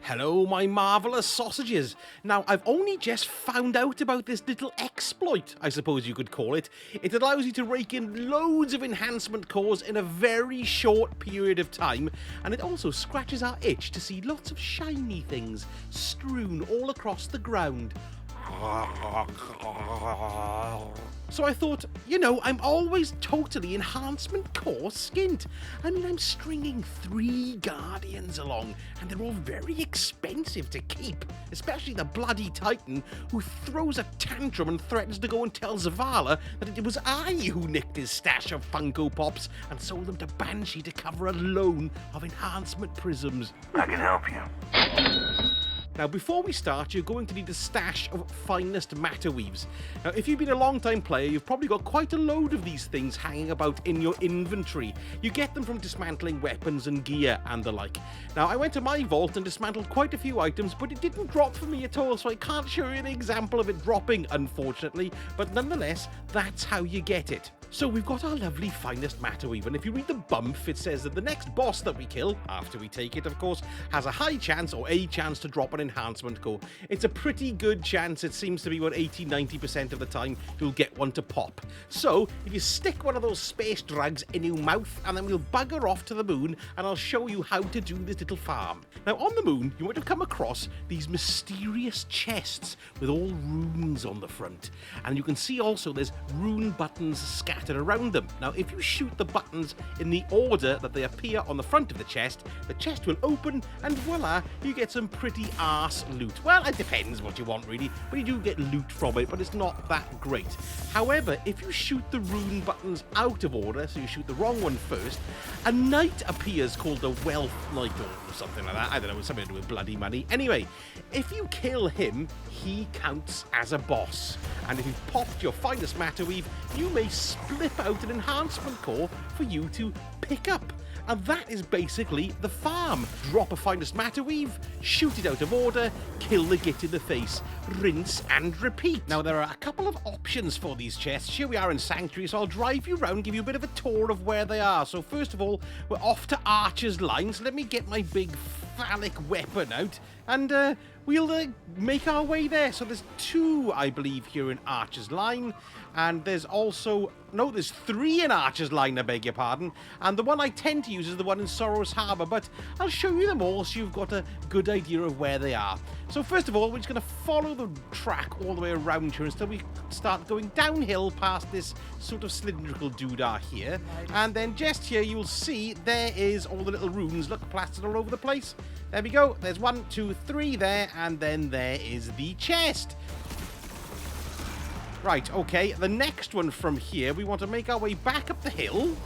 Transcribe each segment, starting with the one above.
Hello, my marvellous sausages. Now, I've only just found out about this little exploit, I suppose you could call it. It allows you to rake in loads of enhancement cores in a very short period of time, and it also scratches our itch to see lots of shiny things strewn all across the ground. So I thought, I'm always totally enhancement core skint. I mean, I'm stringing 3 guardians along, and they're all very expensive to keep, especially the bloody Titan, who throws a tantrum and threatens to go and tell Zavala that it was I who nicked his stash of Funko Pops and sold them to Banshee to cover a loan of enhancement prisms. I can help you. Now, before we start, you're going to need a stash of Finest Matterweaves. Now, if you've been a long-time player, you've probably got quite a load of these things hanging about in your inventory. You get them from dismantling weapons and gear and the like. Now, I went to my vault and dismantled quite a few items, but it didn't drop for me at all, so I can't show you an example of it dropping, unfortunately. But nonetheless, that's how you get it. So we've got our lovely Finest Matterweave, and if you read the bump, it says that the next boss that we kill, after we take it of course, has a high chance or a chance to drop an enhancement core. It's a pretty good chance. It seems to be about 80-90% of the time you'll get one to pop. So if you stick one of those space drugs in your mouth, and then we'll bugger off to the moon, and I'll show you how to do this little farm. Now on the moon, you might have come across these mysterious chests with all runes on the front, and you can see also there's rune buttons scattered around them. Now, if you shoot the buttons in the order that they appear on the front of the chest will open, and voila, you get some pretty arse loot. Well, it depends what you want, really, but you do get loot from it, but it's not that great. However, if you shoot the rune buttons out of order, so you shoot the wrong one first, a knight appears called the Wealth Knight or something like that. I don't know, something to do with bloody money. Anyway, if you kill him, he counts as a boss. And if you've popped your Finest Matterweave, you may slip out an enhancement core for you to pick up. And that is basically the farm. Drop a Finest Matterweave, shoot it out of order, kill the git in the face, rinse and repeat. Now, there are a couple of options for these chests. Here we are in Sanctuary, so I'll drive you around, give you a bit of a tour of where they are. So first of all, we're off to Archer's Line. So let me get my big phallic weapon out, and we'll make our way there. So there's 2, I believe, here in Archer's Line, and there's also... No, there's 3 in Archer's Line, I beg your pardon, and the one I tend to use is the one in Sorrow's Harbour, but I'll show you them all so you've got a good idea of where they are. So first of all, we're just going to follow the track all the way around here until we start going downhill past this sort of cylindrical doodah here, and then just here you'll see there is all the little runes, look, plastered all over the place. There we go, there's 1, 2, 3 there, and then there is the chest. Right, okay, the next one from here, we want to make our way back up the hill.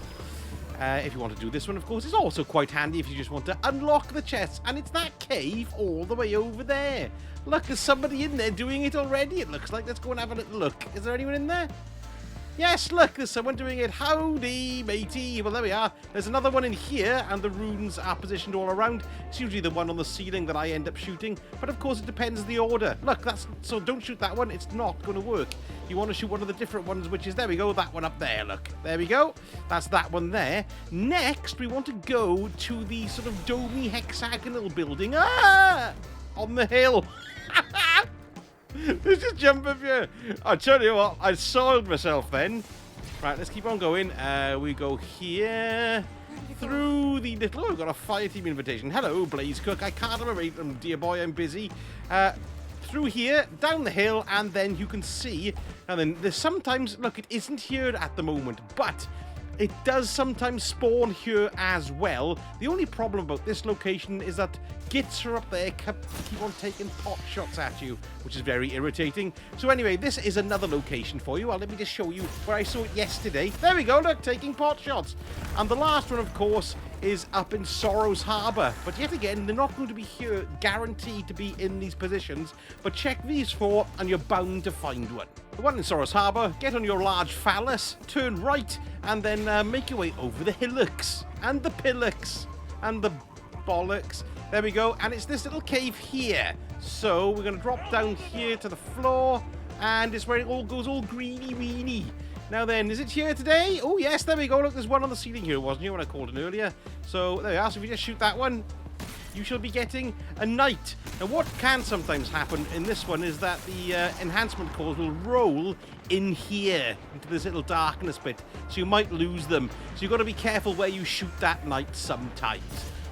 If you want to do this one, of course, it's also quite handy if you just want to unlock the chests. And it's that cave all the way over there. Look, there's somebody in there doing it already, it looks like. Let's go and have a little look. Is there anyone in there? Yes, look, there's someone doing it. Howdy, matey. Well, there we are. There's another one in here, and the runes are positioned all around. It's usually the one on the ceiling that I end up shooting, but of course it depends the order. Look, so don't shoot that one. It's not going to work. You want to shoot one of the different ones, which is, there we go, that one up there, look. There we go. That's that one there. Next, we want to go to the sort of domey hexagonal building. On the hill. Let's just jump up here. I tell you what, I soiled myself then. Right, let's keep on going. We go here through the little... Oh, we've got a fire team invitation. Hello, Blaze Cook. I can't remember, dear boy, I'm busy. Through here, down the hill, and then you can see... And then there's sometimes... Look, it isn't here at the moment, but... It does sometimes spawn here as well. The only problem about this location is that gits are up there, keep on taking pot shots at you, which is very irritating. So anyway, this is another location for you. Well, let me just show you where I saw it yesterday. There we go, look, taking pot shots. And the last one, of course, is up in Sorrow's Harbour. But yet again, they're not going to be here guaranteed to be in these positions. But check these 4 and you're bound to find one. The one in Sorrow's Harbour, get on your large phallus, turn right, and then make your way over the hillocks, and the pillocks, and the bollocks. There we go, and it's this little cave here. So we're going to drop down here to the floor, and it's where it all goes all greeny-weeny. Now then, is it here today? Oh yes, there we go. Look, there's one on the ceiling here, wasn't there, when I called in earlier? So there we are. So if you just shoot that one, you shall be getting a knight. Now, what can sometimes happen in this one is that the enhancement cores will roll in here into this little darkness bit, so you might lose them. So you've got to be careful where you shoot that knight sometimes.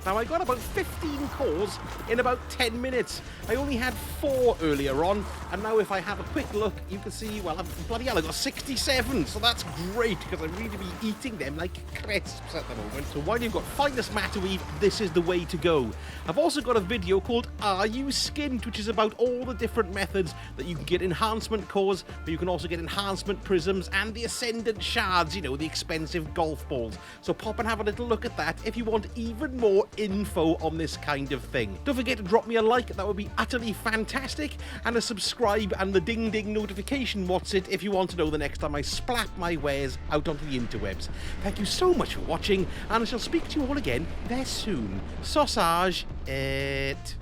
Now, I got about 15 cores in about 10 minutes. I only had 4 earlier on, and now if I have a quick look, you can see, well, bloody hell, I got 67, so that's great, because I'm really be eating them like crisps at the moment. So while you've got Finest Matterweave, this is the way to go. I've also got a video called Are You Skinned, which is about all the different methods that you can get enhancement cores, but you can also get enhancement prisms and the ascendant shards, you know, the expensive golf balls. So pop and have a little look at that if you want even more info on this kind of thing. Don't forget to drop me a like, that would be utterly fantastic, and a subscribe and the ding ding notification what's it if you want to know the next time I splat my wares out onto the interwebs. Thank you so much for watching, and I shall speak to you all again very soon. Sausage it.